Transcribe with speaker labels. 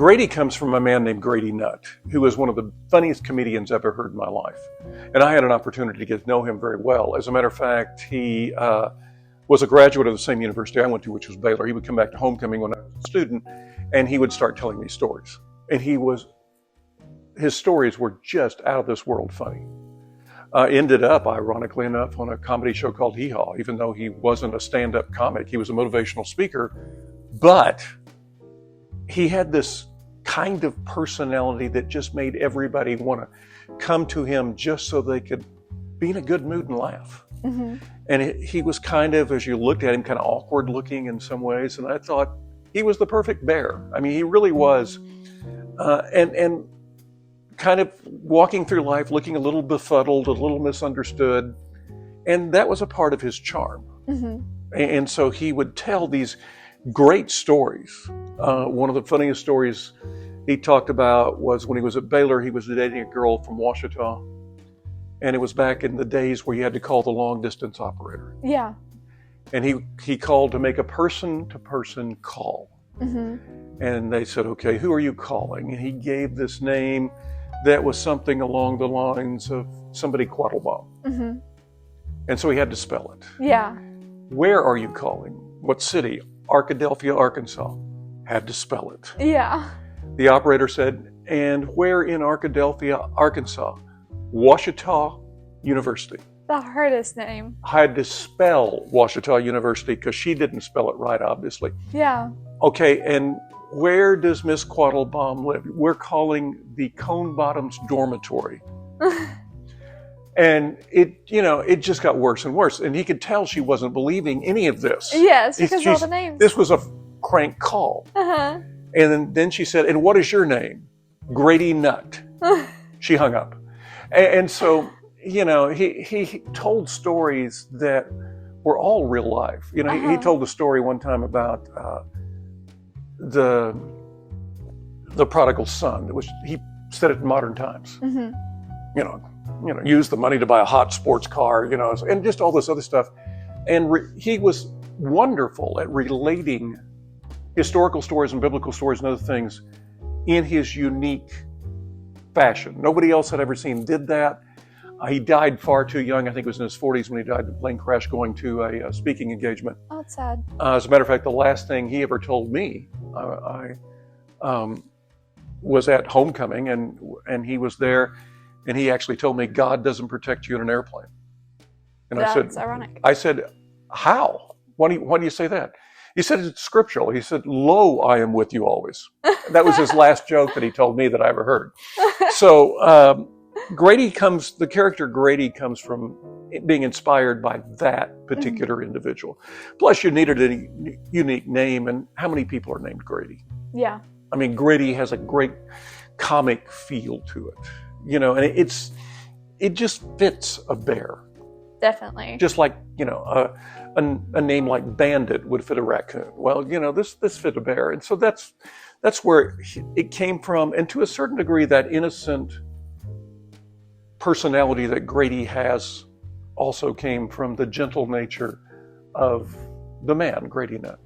Speaker 1: Grady comes from a man named Grady Nutt, who is one of the funniest comedians I've ever heard in my life. And I had an opportunity to get to know him very well. As a matter of fact, he was a graduate of the same university I went to, which was Baylor. He would come back to homecoming when I was a student, and he would start telling me stories. And his stories were just out of this world funny. Ended up, ironically enough, on a comedy show called Hee Haw, even though he wasn't a stand-up comic. He was a motivational speaker, but he had this kind of personality that just made everybody want to come to him just so they could be in a good mood and laugh. Mm-hmm. And he was kind of, as you looked at him, kind of awkward looking in some ways. And I thought he was the perfect bear. I mean, he really was. And kind of walking through life looking a little befuddled, a little misunderstood. And that was a part of his charm. Mm-hmm. And so he would tell these great stories. One of the funniest stories he talked about was when he was at Baylor, he was dating a girl from Ouachita. And it was back in the days where you had to call the long distance operator.
Speaker 2: Yeah.
Speaker 1: And he called to make a person-to-person call. Mm-hmm. And they said, okay, who are you calling? And he gave this name that was something along the lines of somebody Quattlebaum. Mm-hmm. And so he had to spell it.
Speaker 2: Yeah.
Speaker 1: Where are you calling? What city? Arkadelphia, Arkansas. Had to spell it.
Speaker 2: Yeah.
Speaker 1: The operator said, and where in Arkadelphia, Arkansas? Ouachita University.
Speaker 2: The hardest name.
Speaker 1: I had to spell Ouachita University because she didn't spell it right, obviously.
Speaker 2: Yeah.
Speaker 1: Okay, and where does Miss Quattlebaum live? We're calling the Cone Bottoms dormitory. And it just got worse and worse. And he could tell she wasn't believing any of this.
Speaker 2: Yes, because all the names.
Speaker 1: This was a crank call. Uh-huh. And then she said, and what is your name? Grady Nutt. She hung up. And so, he told stories that were all real life. He told a story one time about the prodigal son. He said it in modern times. Mm-hmm. Use the money to buy a hot sports car, and just all this other stuff. And he was wonderful at relating historical stories and biblical stories and other things in his unique fashion. Nobody else I'd ever seen did that. He died far too young. I think it was in his 40s when he died in a plane crash going to a speaking engagement.
Speaker 2: Oh, it's sad.
Speaker 1: As a matter of fact, the last thing he ever told me, I was at homecoming, and he was there, and he actually told me, God doesn't protect you in an airplane. And
Speaker 2: That's ironic.
Speaker 1: I said, how? Why do you say that? He said it's scriptural. He said, lo, I am with you always. That was his last joke that he told me that I ever heard. So the character Grady comes from being inspired by that particular individual. Plus, you needed a unique name, and how many people are named Grady?
Speaker 2: Yeah. I
Speaker 1: mean, Grady has a great comic feel to it, and it just fits a bear.
Speaker 2: Definitely.
Speaker 1: Just like, a name like Bandit would fit a raccoon. Well, this fit a bear. And so that's where it came from. And to a certain degree, that innocent personality that Grady has also came from the gentle nature of the man, Grady Nutt.